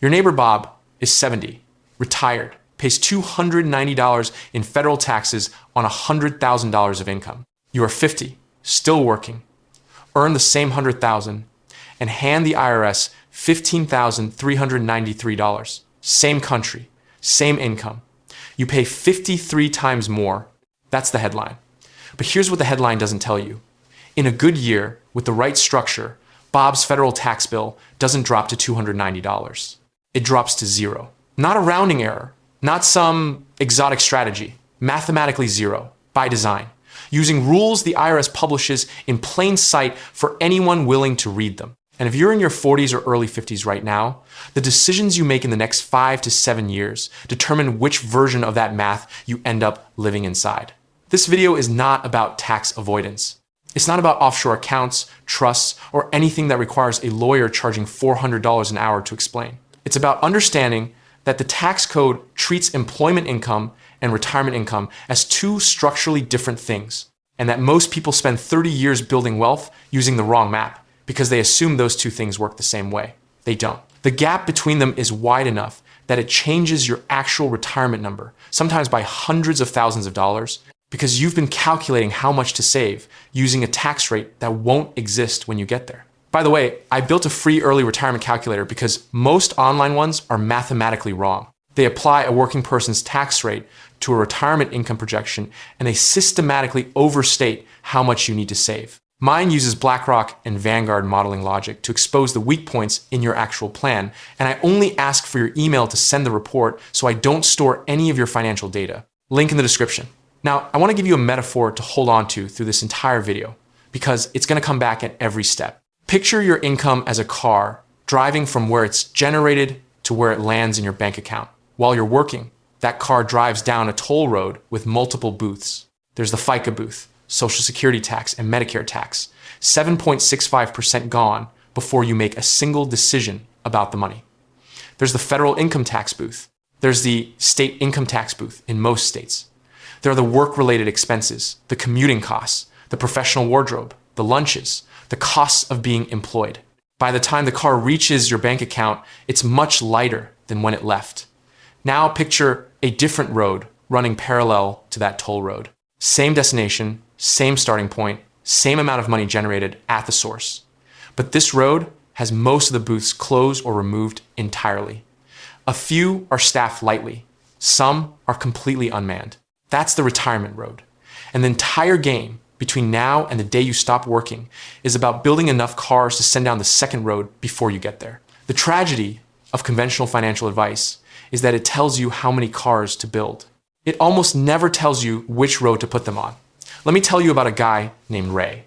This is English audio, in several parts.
Your neighbor Bob is 70, retired, pays $290 in federal taxes on $100,000 of income. You are 50, still working, earn the same $100,000, and hand the IRS $15,393. Same country, same income. You pay 53 times more. That's the headline. But here's what the headline doesn't tell you. In a good year, with the right structure, Bob's federal tax bill doesn't drop to $290. It drops to zero. Not a rounding error, not some exotic strategy. Mathematically zero, by design, using rules the IRS publishes in plain sight for anyone willing to read them. And if you're in your 40s or early 50s right now, the decisions you make in the next 5 to 7 years determine which version of that math you end up living inside. This video is not about tax avoidance. It's not about offshore accounts, trusts, or anything that requires a lawyer charging $400 an hour to explain. It's about understanding that the tax code treats employment income and retirement income as two structurally different things, and that most people spend 30 years building wealth using the wrong map because they assume those two things work the same way. They don't. The gap between them is wide enough that it changes your actual retirement number, sometimes by hundreds of thousands of dollars, because you've been calculating how much to save using a tax rate that won't exist when you get there. By the way, I built a free early retirement calculator because most online ones are mathematically wrong. They apply a working person's tax rate to a retirement income projection, and they systematically overstate how much you need to save. Mine uses BlackRock and Vanguard modeling logic to expose the weak points in your actual plan, and I only ask for your email to send the report so I don't store any of your financial data. Link in the description. Now, I want to give you a metaphor to hold on to through this entire video, because it's going to come back at every step. Picture your income as a car driving from where it's generated to where it lands in your bank account. While you're working, that car drives down a toll road with multiple booths. There's the FICA booth, Social Security tax, and Medicare tax, 7.65% gone before you make a single decision about the money. There's the federal income tax booth. There's the state income tax booth in most states. There are the work-related expenses, the commuting costs, the professional wardrobe, the lunches, the costs of being employed. By the time the car reaches your bank account, it's much lighter than when it left. Now picture a different road running parallel to that toll road. Same destination, same starting point, same amount of money generated at the source. But this road has most of the booths closed or removed entirely. A few are staffed lightly. Some are completely unmanned. That's the retirement road. And the entire game between now and the day you stop working is about building enough cars to send down the second road before you get there. The tragedy of conventional financial advice is that it tells you how many cars to build. It almost never tells you which road to put them on. Let me tell you about a guy named Ray.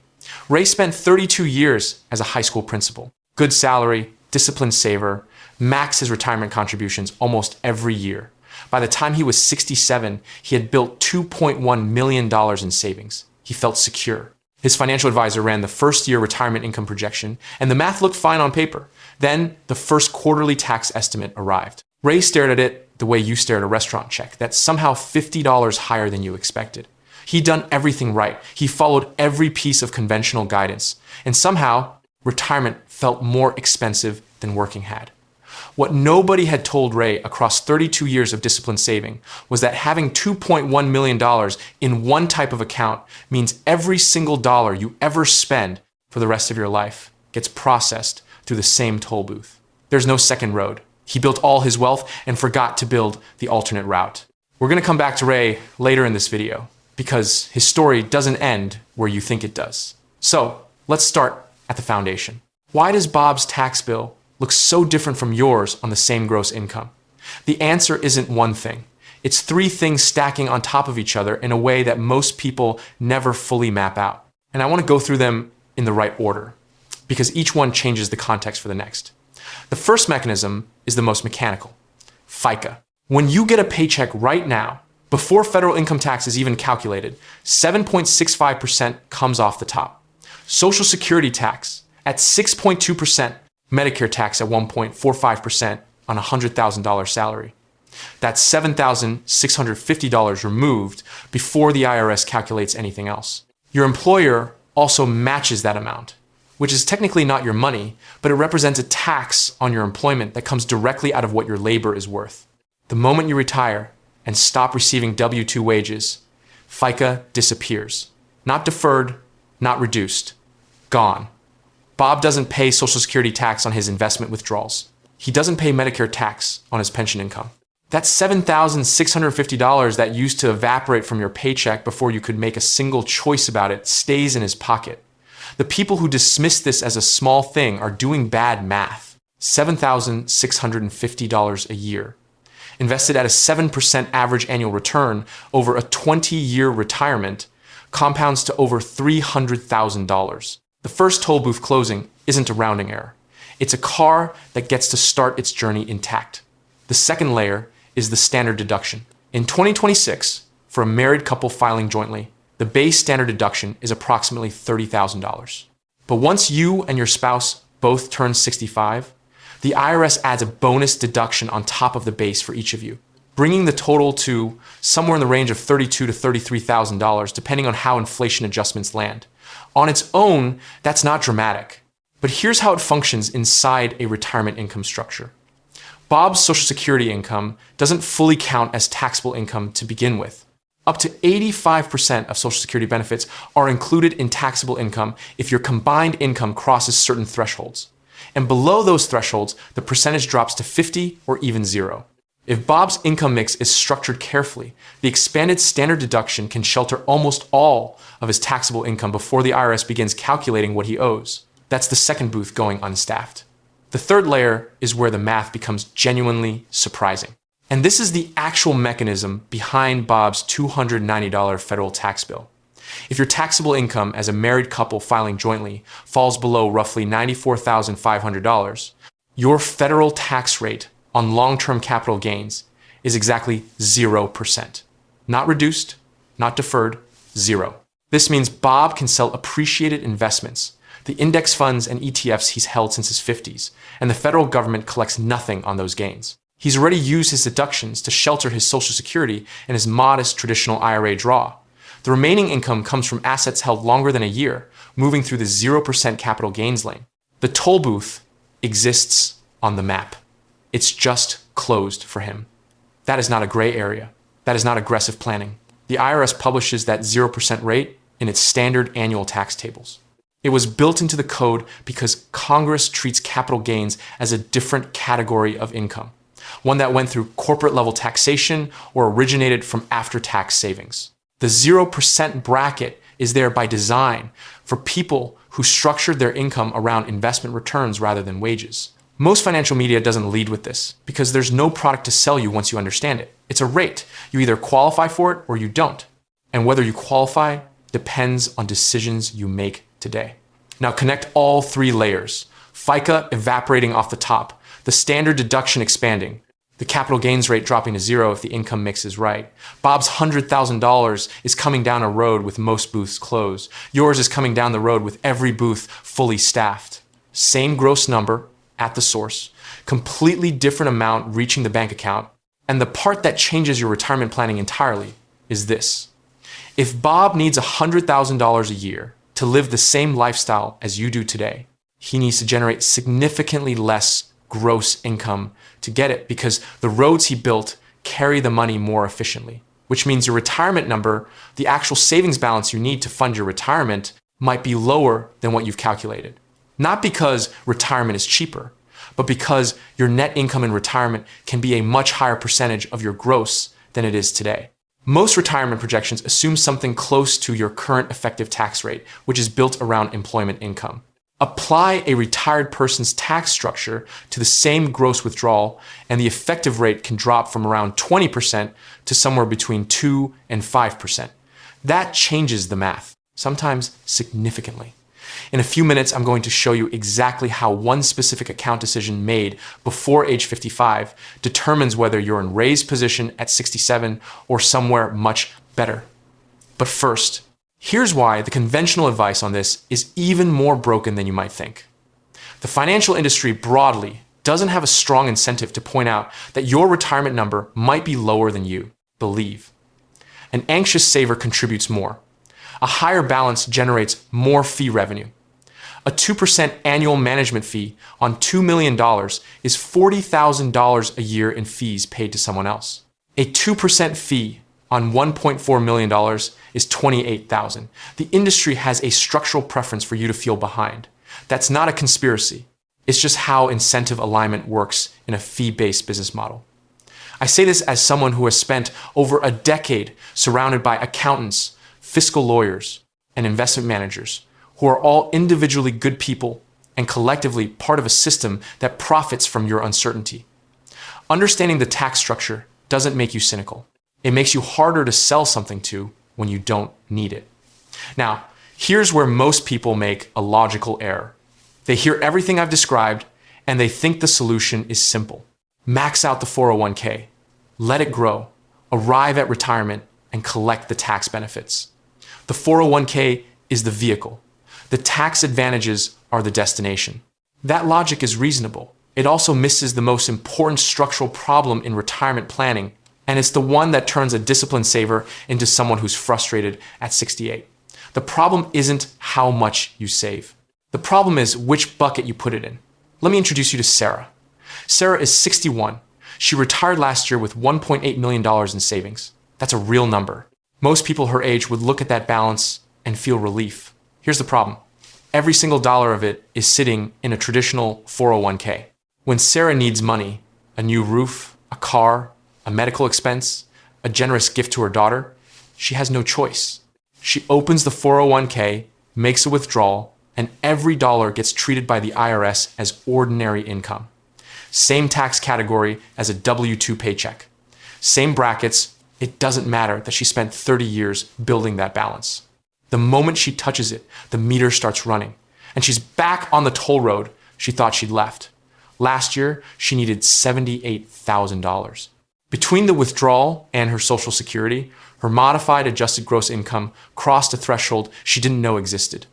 Ray spent 32 years as a high school principal. Good salary, disciplined saver, maxed his retirement contributions almost every year. By the time he was 67, he had built $2.1 million in savings. He felt secure. His financial advisor ran the first-year retirement income projection, and the math looked fine on paper. Then the first quarterly tax estimate arrived. Ray stared at it the way you stare at a restaurant check, that's somehow $50 higher than you expected. He'd done everything right. He followed every piece of conventional guidance, and somehow retirement felt more expensive than working had. What nobody had told Ray across 32 years of disciplined saving was that having $2.1 million in one type of account means every single dollar you ever spend for the rest of your life gets processed through the same toll booth. There's no second road. He built all his wealth and forgot to build the alternate route. We're going to come back to Ray later in this video because his story doesn't end where you think it does. So let's start at the foundation. Why does Bob's tax bill look so different from yours on the same gross income? The answer isn't one thing. It's three things stacking on top of each other in a way that most people never fully map out. And I want to go through them in the right order because each one changes the context for the next. The first mechanism is the most mechanical, FICA. When you get a paycheck right now, before federal income tax is even calculated, 7.65% comes off the top. Social Security tax at 6.2%, Medicare tax at 1.45% on a $100,000 salary. That's $7,650 removed before the IRS calculates anything else. Your employer also matches that amount. which is technically not your money, but it represents a tax on your employment that comes directly out of what your labor is worth. The moment you retire and stop receiving W-2 wages, FICA disappears. Not deferred, not reduced. Gone. Bob doesn't pay Social Security tax on his investment withdrawals. He doesn't pay Medicare tax on his pension income. That $7,650 that used to evaporate from your paycheck before you could make a single choice about it stays in his pocket. The people who dismiss this as a small thing are doing bad math. $7,650 a year, invested at a 7% average annual return over a 20-year retirement, compounds to over $300,000. The first toll booth closing isn't a rounding error. It's a car that gets to start its journey intact. The second layer is the standard deduction. In 2026, for a married couple filing jointly, the base standard deduction is approximately $30,000. But once you and your spouse both turn 65, the IRS adds a bonus deduction on top of the base for each of you, bringing the total to somewhere in the range of $32,000 to $33,000, depending on how inflation adjustments land. On its own, that's not dramatic. But here's how it functions inside a retirement income structure. Bob's Social Security income doesn't fully count as taxable income to begin with. Up to 85% of Social Security benefits are included in taxable income if your combined income crosses certain thresholds. And below those thresholds, the percentage drops to 50 or even 0. If Bob's income mix is structured carefully, the expanded standard deduction can shelter almost all of his taxable income before the IRS begins calculating what he owes. That's the second booth going unstaffed. The third layer is where the math becomes genuinely surprising. And this is the actual mechanism behind Bob's $290 federal tax bill. If your taxable income as a married couple filing jointly falls below roughly $94,500, your federal tax rate on long-term capital gains is exactly 0%. Not reduced, not deferred, 0. This means Bob can sell appreciated investments, the index funds and ETFs he's held since his 50s, and the federal government collects nothing on those gains. He's already used his deductions to shelter his Social Security and his modest traditional IRA draw. The remaining income comes from assets held longer than a year, moving through the 0% capital gains lane. The toll booth exists on the map. It's just closed for him. That is not a gray area. That is not aggressive planning. The IRS publishes that 0% rate in its standard annual tax tables. It was built into the code because Congress treats capital gains as a different category of income, one that went through corporate level taxation or originated from after-tax savings. The 0% bracket is there by design for people who structured their income around investment returns rather than wages. Most financial media doesn't lead with this because there's no product to sell you once you understand it. It's a rate. You either qualify for it or you don't. And whether you qualify depends on decisions you make today. Now connect all three layers. FICA evaporating off the top, the standard deduction expanding, the capital gains rate dropping to 0 if the income mix is right. Bob's $100,000 is coming down a road with most booths closed. Yours is coming down the road with every booth fully staffed. Same gross number at the source, completely different amount reaching the bank account. And the part that changes your retirement planning entirely is this. If Bob needs $100,000 a year to live the same lifestyle as you do today, he needs to generate significantly less gross income to get it because the roads he built carry the money more efficiently, which means your retirement number, the actual savings balance you need to fund your retirement, might be lower than what you've calculated. Not because retirement is cheaper, but because your net income in retirement can be a much higher percentage of your gross than it is today. Most retirement projections assume something close to your current effective tax rate, which is built around employment income. Apply a retired person's tax structure to the same gross withdrawal, and the effective rate can drop from around 20% to somewhere between 2 and 5%. That changes the math, sometimes significantly. In a few minutes, I'm going to show you exactly how one specific account decision made before age 55 determines whether you're in Ray's position at 67 or somewhere much better. But first, here's why the conventional advice on this is even more broken than you might think. The financial industry broadly doesn't have a strong incentive to point out that your retirement number might be lower than you believe. An anxious saver contributes more. A higher balance generates more fee revenue. A 2% annual management fee on $2 million is $40,000 a year in fees paid to someone else. A 2% fee on $1.4 million is $28,000. The industry has a structural preference for you to feel behind. That's not a conspiracy. It's just how incentive alignment works in a fee-based business model. I say this as someone who has spent over a decade surrounded by accountants, fiscal lawyers, and investment managers who are all individually good people and collectively part of a system that profits from your uncertainty. Understanding the tax structure doesn't make you cynical. It makes you harder to sell something to when you don't need it. Now, here's where most people make a logical error. They hear everything I've described and they think the solution is simple. Max out the 401k, let it grow, arrive at retirement, and collect the tax benefits. The 401k is the vehicle. The tax advantages are the destination. That logic is reasonable. It also misses the most important structural problem in retirement planning, and it's the one that turns a disciplined saver into someone who's frustrated at 68. The problem isn't how much you save. The problem is which bucket you put it in. Let me introduce you to Sarah. Sarah is 61. She retired last year with $1.8 million in savings. That's a real number. Most people her age would look at that balance and feel relief. Here's the problem. Every single dollar of it is sitting in a traditional 401k. When Sarah needs money, a new roof, a car, a medical expense, a generous gift to her daughter, she has no choice. She opens the 401k, makes a withdrawal, and every dollar gets treated by the IRS as ordinary income. Same tax category as a W-2 paycheck. Same brackets. It doesn't matter that she spent 30 years building that balance. The moment she touches it, the meter starts running, and she's back on the toll road she thought she'd left. Last year, she needed $78,000. Between the withdrawal and her Social Security, her modified adjusted gross income crossed a threshold she didn't know existed.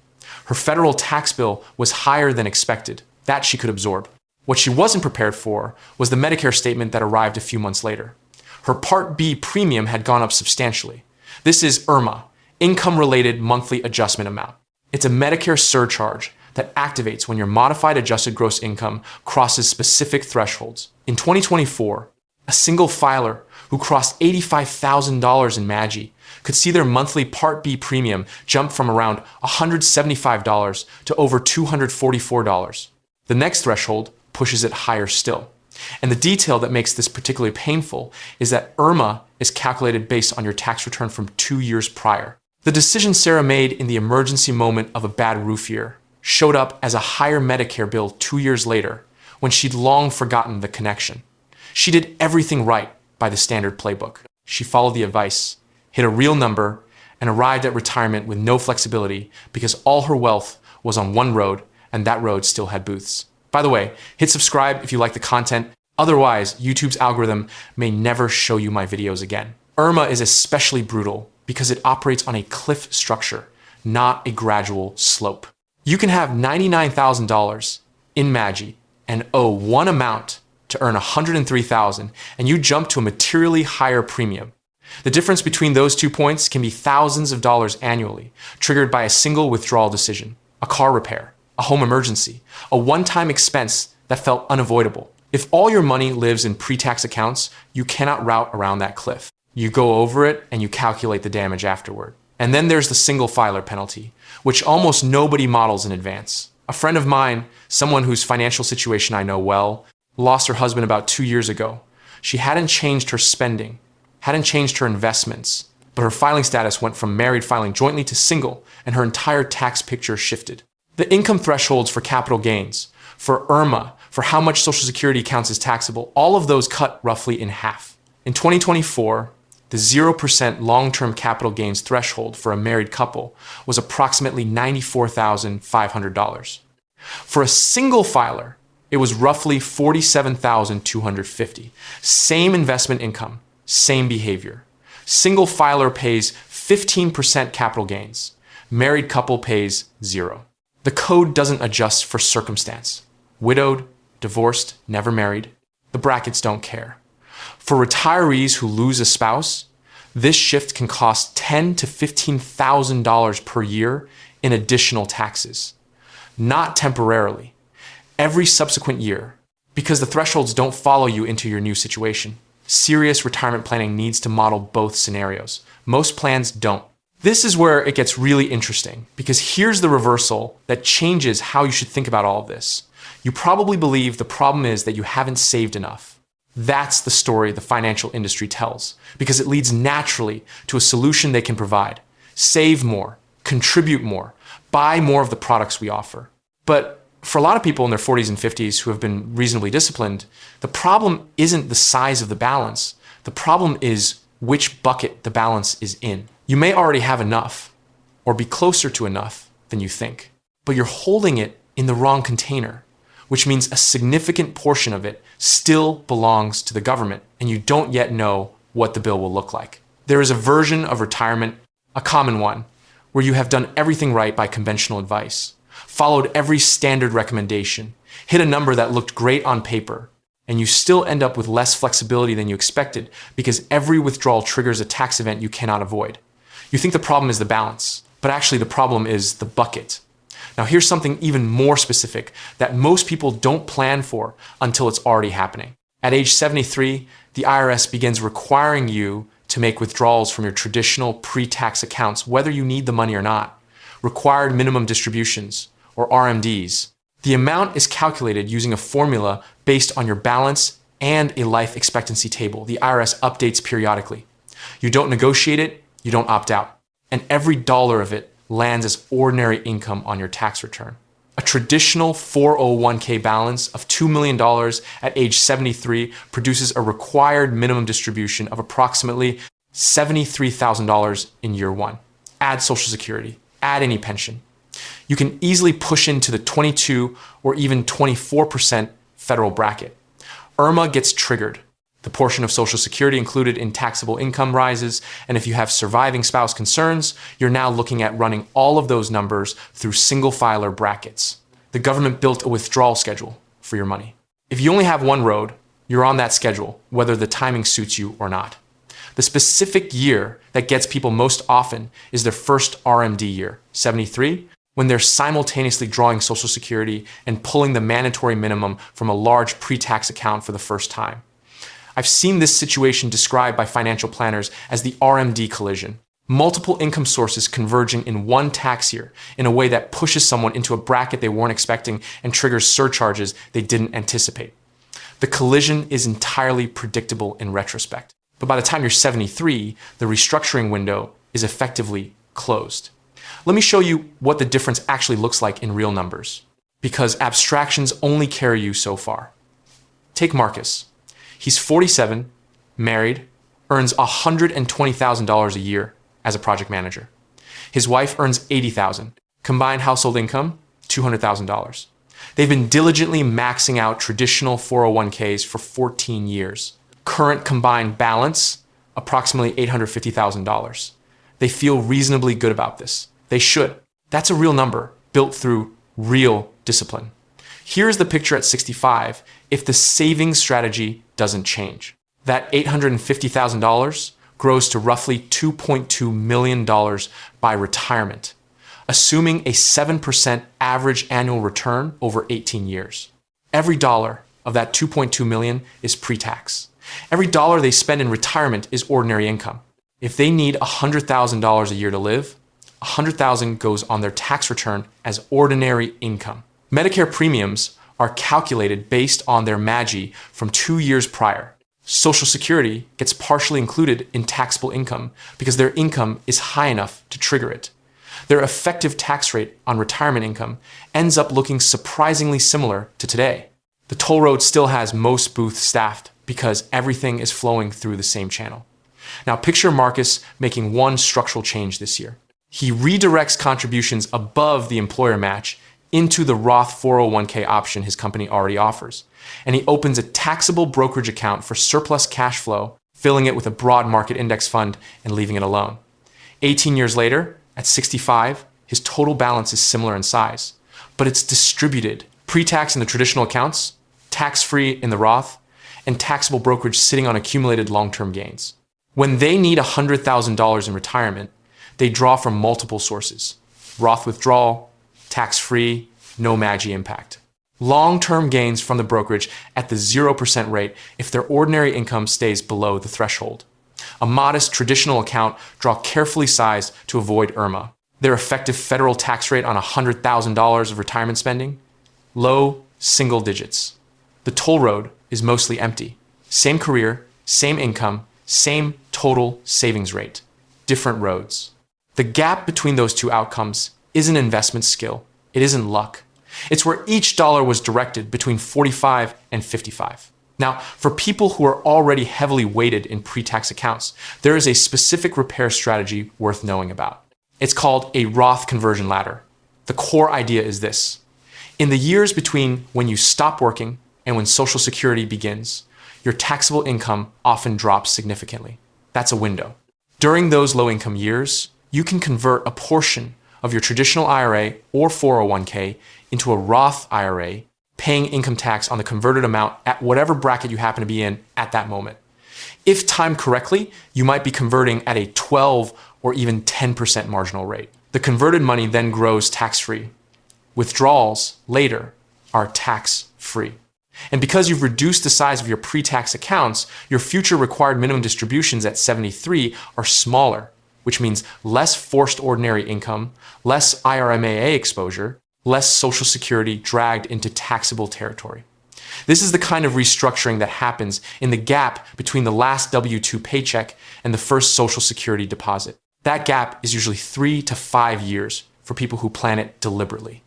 Her federal tax bill was higher than expected. That she could absorb. What she wasn't prepared for was the Medicare statement that arrived a few months later. Her Part B premium had gone up substantially. This is IRMA, Income-Related Monthly Adjustment Amount. It's a Medicare surcharge that activates when your modified adjusted gross income crosses specific thresholds. In 2024, a single filer who crossed $85,000 in MAGI could see their monthly Part B premium jump from around $175 to over $244. The next threshold pushes it higher still. And the detail that makes this particularly painful is that IRMA is calculated based on your tax return from 2 years prior. The decision Sarah made in the emergency moment of a bad roof year showed up as a higher Medicare bill 2 years later when she'd long forgotten the connection. She did everything right by the standard playbook. She followed the advice, hit a real number, and arrived at retirement with no flexibility because all her wealth was on one road, and that road still had booths. By the way, hit subscribe if you like the content. Otherwise, YouTube's algorithm may never show you my videos again. IRMA is especially brutal because it operates on a cliff structure, not a gradual slope. You can have $99,000 in MAGI and owe one amount to earn $103,000, and you jump to a materially higher premium. The difference between those 2 points can be thousands of dollars annually, triggered by a single withdrawal decision, a car repair, a home emergency, a one-time expense that felt unavoidable. If all your money lives in pre-tax accounts, you cannot route around that cliff. You go over it and you calculate the damage afterward. And then there's the single filer penalty, which almost nobody models in advance. A friend of mine, someone whose financial situation I know well, lost her husband about 2 years ago. She hadn't changed her spending, hadn't changed her investments, but her filing status went from married filing jointly to single, and her entire tax picture shifted. The income thresholds for capital gains, for IRMA, for how much Social Security counts as taxable, all of those cut roughly in half. In 2024, the 0% long-term capital gains threshold for a married couple was approximately $94,500. For a single filer, it was roughly $47,250. Same investment income, same behavior. Single filer pays 15% capital gains. Married couple pays 0. The code doesn't adjust for circumstance. Widowed, divorced, never married. The brackets don't care. For retirees who lose a spouse, this shift can cost $10,000 to $15,000 per year in additional taxes. not temporarily. Every subsequent year, because the thresholds don't follow you into your new situation. Serious retirement planning needs to model both scenarios. Most plans don't. This is where it gets really interesting, because here's the reversal that changes how you should think about all of this. You probably believe the problem is that you haven't saved enough. That's the story the financial industry tells, because it leads naturally to a solution they can provide. Save more, contribute more, buy more of the products we offer. But for a lot of people in their 40s and 50s who have been reasonably disciplined, the problem isn't the size of the balance. The problem is which bucket the balance is in. You may already have enough, or be closer to enough than you think, but you're holding it in the wrong container, which means a significant portion of it still belongs to the government, and you don't yet know what the bill will look like. There is a version of retirement, a common one, where you have done everything right by conventional advice, followed every standard recommendation, hit a number that looked great on paper, and you still end up with less flexibility than you expected because every withdrawal triggers a tax event you cannot avoid. You think the problem is the balance, but actually the problem is the bucket. Now here's something even more specific that most people don't plan for until it's already happening. At age 73, the IRS begins requiring you to make withdrawals from your traditional pre-tax accounts, whether you need the money or not. Required minimum distributions, or RMDs. The amount is calculated using a formula based on your balance and a life expectancy table the IRS updates periodically. You don't negotiate it, you don't opt out. And every dollar of it lands as ordinary income on your tax return. A traditional 401k balance of $2 million at age 73 produces a required minimum distribution of approximately $73,000 in year one. Add Social Security, add any pension. You can easily push into the 22 or even 24% federal bracket. IRMA gets triggered. The portion of Social Security included in taxable income rises, and if you have surviving spouse concerns, you're now looking at running all of those numbers through single filer brackets. The government built a withdrawal schedule for your money. If you only have one road, you're on that schedule, whether the timing suits you or not. The specific year that gets people most often is their first RMD year, 73, when they're simultaneously drawing Social Security and pulling the mandatory minimum from a large pre-tax account for the first time. I've seen this situation described by financial planners as the RMD collision. Multiple income sources converging in one tax year in a way that pushes someone into a bracket they weren't expecting and triggers surcharges they didn't anticipate. The collision is entirely predictable in retrospect. But by the time you're 73, the restructuring window is effectively closed. Let me show you what the difference actually looks like in real numbers, because abstractions only carry you so far. Take Marcus. He's 47, married, earns $120,000 a year as a project manager. His wife earns $80,000. Combined household income, $200,000. They've been diligently maxing out traditional 401ks for 14 years. Current combined balance, approximately $850,000. They feel reasonably good about this. They should. That's a real number built through real discipline. Here's the picture at 65 if the savings strategy doesn't change. That $850,000 grows to roughly $2.2 million by retirement, assuming a 7% average annual return over 18 years. Every dollar of that $2.2 million is pre-tax. Every dollar they spend in retirement is ordinary income. If they need $100,000 a year to live, $100,000 goes on their tax return as ordinary income. Medicare premiums are calculated based on their MAGI from 2 years prior. Social Security gets partially included in taxable income because their income is high enough to trigger it. Their effective tax rate on retirement income ends up looking surprisingly similar to today. The toll road still has most booths staffed because everything is flowing through the same channel. Now picture Marcus making one structural change this year. He redirects contributions above the employer match into the Roth 401k option his company already offers. And he opens a taxable brokerage account for surplus cash flow, filling it with a broad market index fund and leaving it alone. 18 years later, at 65, his total balance is similar in size, but it's distributed. Pre-tax in the traditional accounts, tax-free in the Roth, and taxable brokerage sitting on accumulated long-term gains. When they need $100,000 in retirement, they draw from multiple sources: Roth withdrawal, tax-free, no MAGI impact. Long-term gains from the brokerage at the 0% rate if their ordinary income stays below the threshold. A modest traditional account draw carefully sized to avoid IRMA. Their effective federal tax rate on $100,000 of retirement spending? Low single digits. The toll road is mostly empty. Same career, same income, same total savings rate. Different roads. The gap between those two outcomes isn't investment skill. It isn't luck. It's where each dollar was directed between 45 and 55. Now, for people who are already heavily weighted in pre-tax accounts, there is a specific repair strategy worth knowing about. It's called a Roth conversion ladder. The core idea is this. In the years between when you stop working and when Social Security begins, your taxable income often drops significantly. That's a window. During those low-income years, you can convert a portion of your traditional IRA or 401k into a Roth IRA, paying income tax on the converted amount at whatever bracket you happen to be in at that moment. If timed correctly, you might be converting at a 12 or even 10% marginal rate. The converted money then grows tax-free. Withdrawals later are tax-free. And because you've reduced the size of your pre-tax accounts, your future required minimum distributions at 73 are smaller, which means less forced ordinary income, less IRMAA exposure, less Social Security dragged into taxable territory. This is the kind of restructuring that happens in the gap between the last W-2 paycheck and the first Social Security deposit. That gap is usually 3 to 5 years for people who plan it deliberately.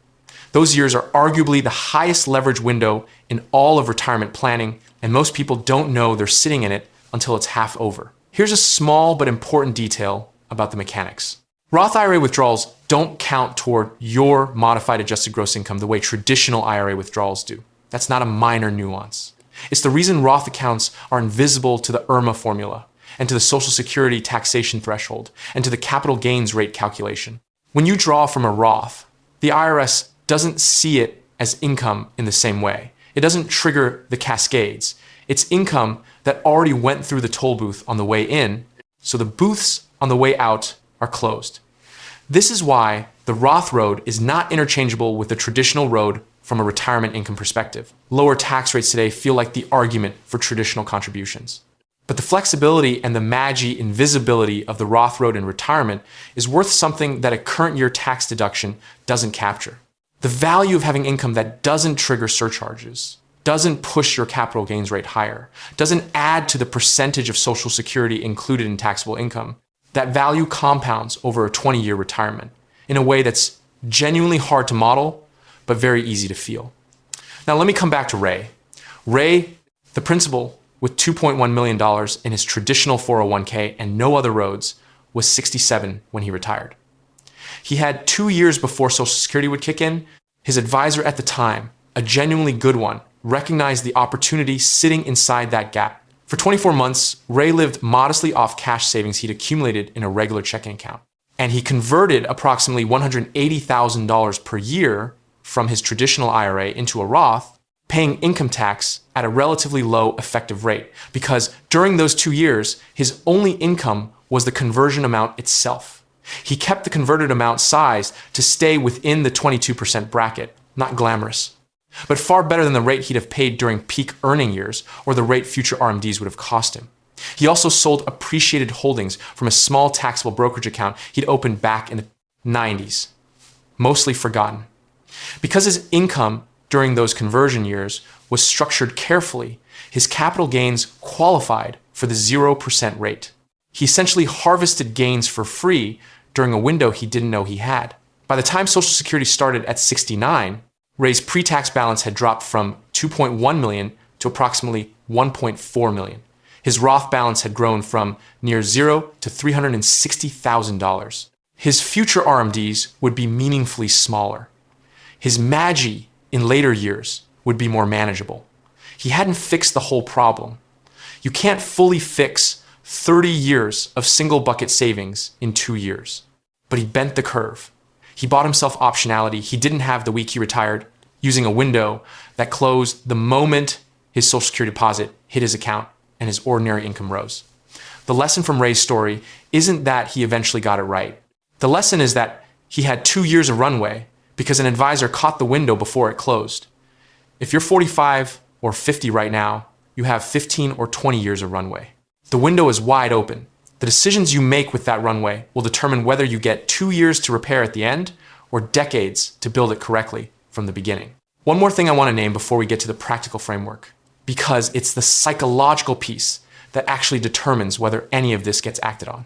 Those years are arguably the highest leverage window in all of retirement planning, and most people don't know they're sitting in it until it's half over. Here's a small but important detail about the mechanics. Roth IRA withdrawals don't count toward your modified adjusted gross income the way traditional IRA withdrawals do. That's not a minor nuance. It's the reason Roth accounts are invisible to the IRMA formula and to the Social Security taxation threshold and to the capital gains rate calculation. When you draw from a Roth, the IRS doesn't see it as income in the same way. It doesn't trigger the cascades. It's income that already went through the toll booth on the way in, so the booths on the way out are closed. This is why the Roth road is not interchangeable with the traditional road from a retirement income perspective. Lower tax rates today feel like the argument for traditional contributions. But the flexibility and the MAGI invisibility of the Roth road in retirement is worth something that a current year tax deduction doesn't capture. The value of having income that doesn't trigger surcharges, doesn't push your capital gains rate higher, doesn't add to the percentage of Social Security included in taxable income, that value compounds over a 20-year retirement in a way that's genuinely hard to model, but very easy to feel. Now let me come back to Ray. Ray, the principal with $2.1 million in his traditional 401k and no other roads, was 67 when he retired. He had 2 years before Social Security would kick in. His advisor at the time, a genuinely good one, recognized the opportunity sitting inside that gap. For 24 months, Ray lived modestly off cash savings he'd accumulated in a regular checking account. And he converted approximately $180,000 per year from his traditional IRA into a Roth, paying income tax at a relatively low effective rate, because during those 2 years, his only income was the conversion amount itself. He kept the converted amount sized to stay within the 22% bracket, not glamorous, but far better than the rate he'd have paid during peak earning years or the rate future RMDs would have cost him. He also sold appreciated holdings from a small taxable brokerage account he'd opened back in the 90s, mostly forgotten. Because his income during those conversion years was structured carefully, his capital gains qualified for the 0% rate. He essentially harvested gains for free during a window he didn't know he had. By the time Social Security started at 69, Ray's pre-tax balance had dropped from $2.1 million to approximately $1.4 million. His Roth balance had grown from near zero to $360,000. His future RMDs would be meaningfully smaller. His MAGI in later years would be more manageable. He hadn't fixed the whole problem. You can't fully fix 30 years of single bucket savings in 2 years. But he bent the curve. He bought himself optionality he didn't have the week he retired, using a window that closed the moment his Social Security deposit hit his account and his ordinary income rose. The lesson from Ray's story isn't that he eventually got it right. The lesson is that he had 2 years of runway because an advisor caught the window before it closed. If you're 45 or 50 right now, you have 15 or 20 years of runway. The window is wide open. The decisions you make with that runway will determine whether you get 2 years to repair at the end or decades to build it correctly from the beginning. One more thing I want to name before we get to the practical framework, because it's the psychological piece that actually determines whether any of this gets acted on.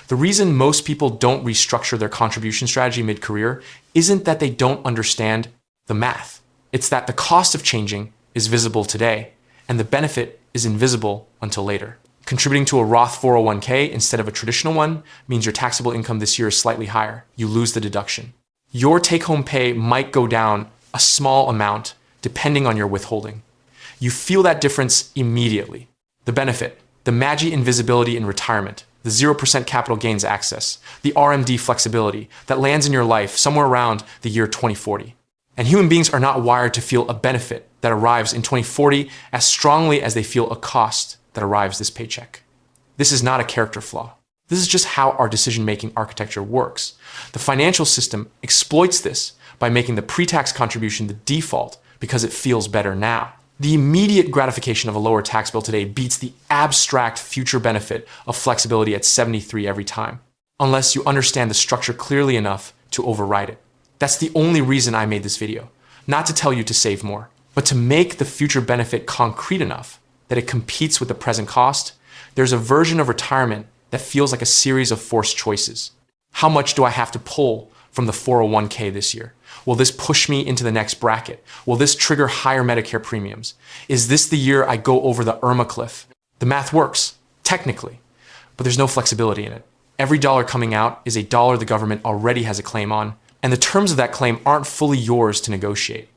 The reason most people don't restructure their contribution strategy mid-career isn't that they don't understand the math. It's that the cost of changing is visible today, and the benefit is invisible until later. Contributing to a Roth 401k instead of a traditional one means your taxable income this year is slightly higher. You lose the deduction. Your take-home pay might go down a small amount depending on your withholding. You feel that difference immediately. The benefit, the MAGI invisibility in retirement, the 0% capital gains access, the RMD flexibility that lands in your life somewhere around the year 2040. And human beings are not wired to feel a benefit that arrives in 2040 as strongly as they feel a cost that arrives this paycheck. This is not a character flaw. This is just how our decision-making architecture works. The financial system exploits this by making the pre-tax contribution the default because it feels better now. The immediate gratification of a lower tax bill today beats the abstract future benefit of flexibility at 73 every time, unless you understand the structure clearly enough to override it. That's the only reason I made this video, not to tell you to save more, but to make the future benefit concrete enough that it competes with the present cost. There's a version of retirement that feels like a series of forced choices. How much do I have to pull from the 401k this year? Will this push me into the next bracket? Will this trigger higher Medicare premiums? Is this the year I go over the Irma cliff? The math works, technically, but there's no flexibility in it. Every dollar coming out is a dollar the government already has a claim on, and the terms of that claim aren't fully yours to negotiate.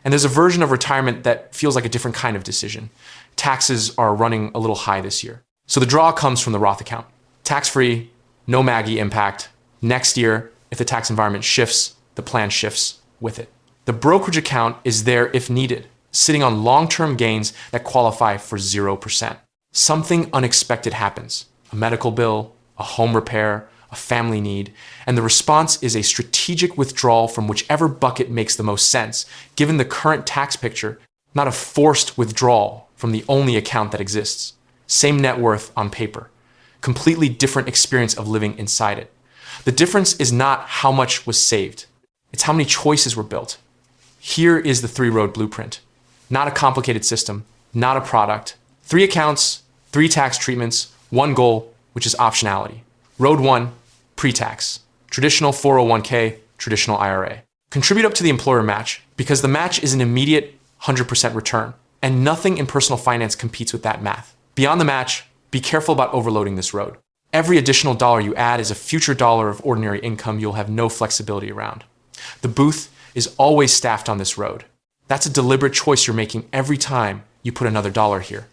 And there's a version of retirement that feels like a different kind of decision. Taxes are running a little high this year. So the draw comes from the Roth account. Tax-free, no MAGI impact. Next year, if the tax environment shifts, the plan shifts with it. The brokerage account is there if needed, sitting on long-term gains that qualify for 0%. Something unexpected happens. A medical bill, a home repair, a family need, and the response is a strategic withdrawal from whichever bucket makes the most sense, given the current tax picture, not a forced withdrawal from the only account that exists. Same net worth on paper. Completely different experience of living inside it. The difference is not how much was saved. It's how many choices were built. Here is the 3-road blueprint. Not a complicated system, not a product. 3 accounts, 3 tax treatments, 1 goal, which is optionality. Road 1, pre-tax. Traditional 401k, traditional IRA. Contribute up to the employer match because the match is an immediate 100% return, and nothing in personal finance competes with that math. Beyond the match, be careful about overloading this road. Every additional dollar you add is a future dollar of ordinary income you'll have no flexibility around. The booth is always staffed on this road. That's a deliberate choice you're making every time you put another dollar here.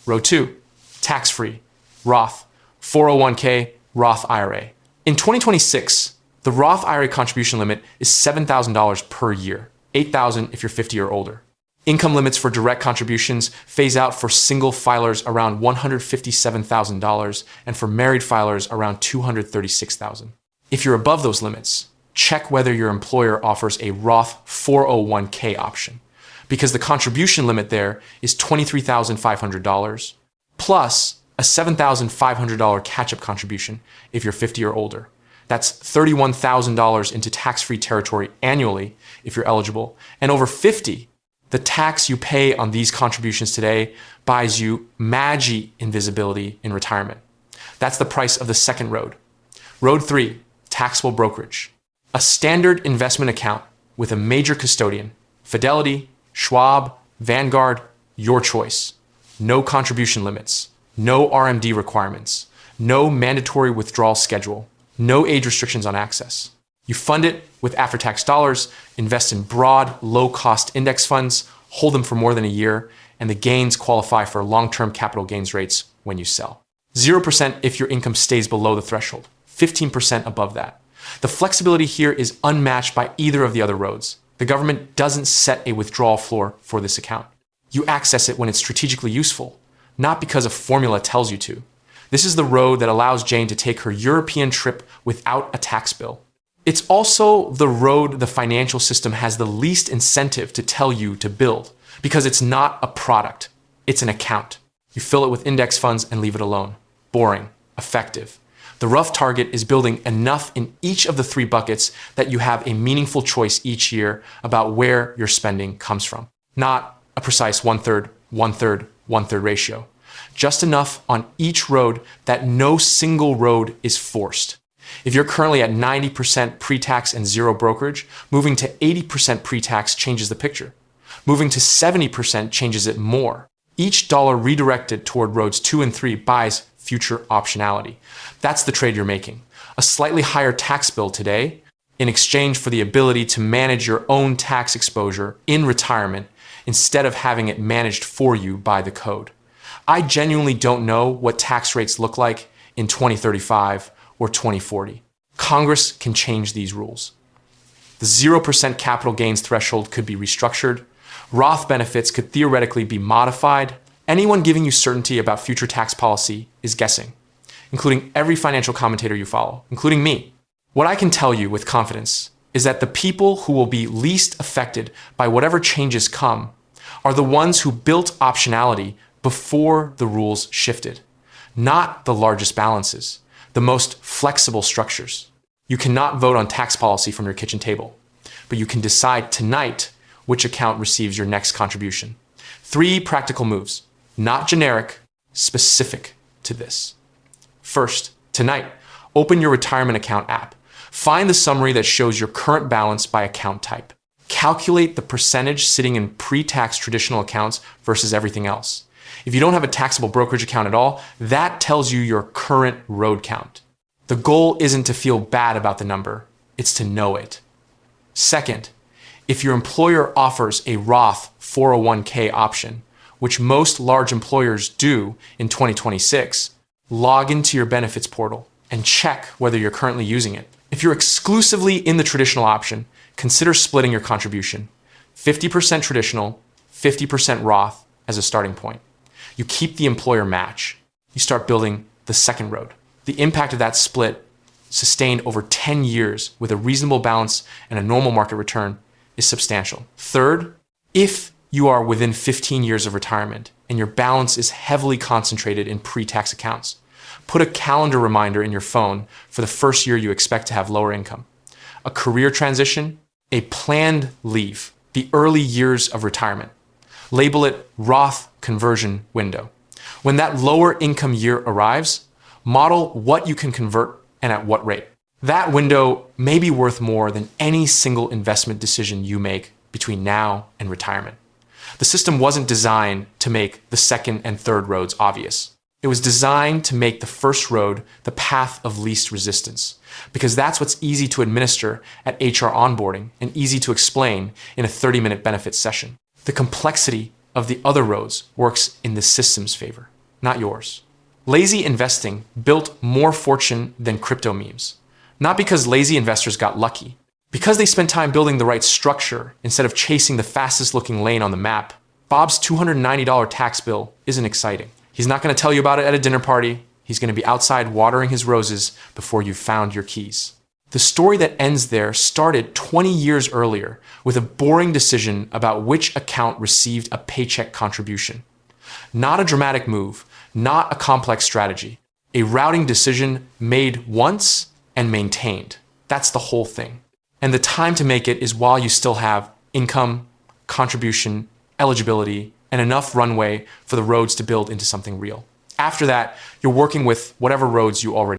Road 2, tax-free, Roth, 401k, Roth IRA. In 2026, the Roth IRA contribution limit is $7,000 per year, $8,000 if you're 50 or older. Income limits for direct contributions phase out for single filers around $157,000 and for married filers around $236,000. If you're above those limits, check whether your employer offers a Roth 401k option, because the contribution limit there is $23,500 plus a $7,500 catch-up contribution if you're 50 or older. That's $31,000 into tax-free territory annually if you're eligible, and over 50, the tax you pay on these contributions today buys you MAGI invisibility in retirement. That's the price of the second road. Road 3, taxable brokerage. A standard investment account with a major custodian, Fidelity, Schwab, Vanguard, your choice. No contribution limits, no RMD requirements, no mandatory withdrawal schedule, no age restrictions on access. You fund it with after-tax dollars, invest in broad, low-cost index funds, hold them for more than a year, and the gains qualify for long-term capital gains rates when you sell. 0% if your income stays below the threshold, 15% above that. The flexibility here is unmatched by either of the other roads. The government doesn't set a withdrawal floor for this account. You access it when it's strategically useful, not because a formula tells you to. This is the road that allows Jane to take her European trip without a tax bill. It's also the road the financial system has the least incentive to tell you to build, because it's not a product, it's an account. You fill it with index funds and leave it alone. Boring, effective. The rough target is building enough in each of the three buckets that you have a meaningful choice each year about where your spending comes from. Not a precise 1/3, 1/3, 1/3 ratio. Just enough on each road that no single road is forced. If you're currently at 90% pre-tax and zero brokerage, moving to 80% pre-tax changes the picture. Moving to 70% changes it more. Each dollar redirected toward roads 2 and 3 buys future optionality. That's the trade you're making. A slightly higher tax bill today in exchange for the ability to manage your own tax exposure in retirement instead of having it managed for you by the code. I genuinely don't know what tax rates look like in 2035 or 2040. Congress can change these rules. The 0% capital gains threshold could be restructured. Roth benefits could theoretically be modified. Anyone giving you certainty about future tax policy is guessing, including every financial commentator you follow, including me. What I can tell you with confidence is that the people who will be least affected by whatever changes come are the ones who built optionality before the rules shifted, not the largest balances, the most flexible structures. You cannot vote on tax policy from your kitchen table, but you can decide tonight which account receives your next contribution. 3 practical moves, not generic, specific to this. First, tonight, open your retirement account app. Find the summary that shows your current balance by account type. Calculate the percentage sitting in pre-tax traditional accounts versus everything else. If you don't have a taxable brokerage account at all, that tells you your current road count. The goal isn't to feel bad about the number, it's to know it. Second, if your employer offers a Roth 401k option, which most large employers do in 2026, log into your benefits portal and check whether you're currently using it. If you're exclusively in the traditional option, consider splitting your contribution. 50% traditional, 50% Roth as a starting point. You keep the employer match. You start building the second road. The impact of that split, sustained over 10 years with a reasonable balance and a normal market return, is substantial. Third, if you are within 15 years of retirement and your balance is heavily concentrated in pre-tax accounts, put a calendar reminder in your phone for the first year you expect to have lower income. A career transition, a planned leave, the early years of retirement. Label it Roth conversion window. When that lower income year arrives, model what you can convert and at what rate. That window may be worth more than any single investment decision you make between now and retirement. The system wasn't designed to make the second and third roads obvious. It was designed to make the first road the path of least resistance, because that's what's easy to administer at HR onboarding and easy to explain in a 30-minute benefits session. The complexity of the other roads works in the system's favor, not yours. Lazy investing built more fortune than crypto memes. Not because lazy investors got lucky, because they spent time building the right structure instead of chasing the fastest looking lane on the map. Bob's $290 tax bill isn't exciting. He's not going to tell you about it at a dinner party. He's going to be outside watering his roses before you've found your keys. The story that ends there started 20 years earlier with a boring decision about which account received a paycheck contribution. Not a dramatic move, not a complex strategy. A routing decision made once and maintained. That's the whole thing. And the time to make it is while you still have income, contribution, eligibility, and enough runway for the roads to build into something real. After that, you're working with whatever roads you already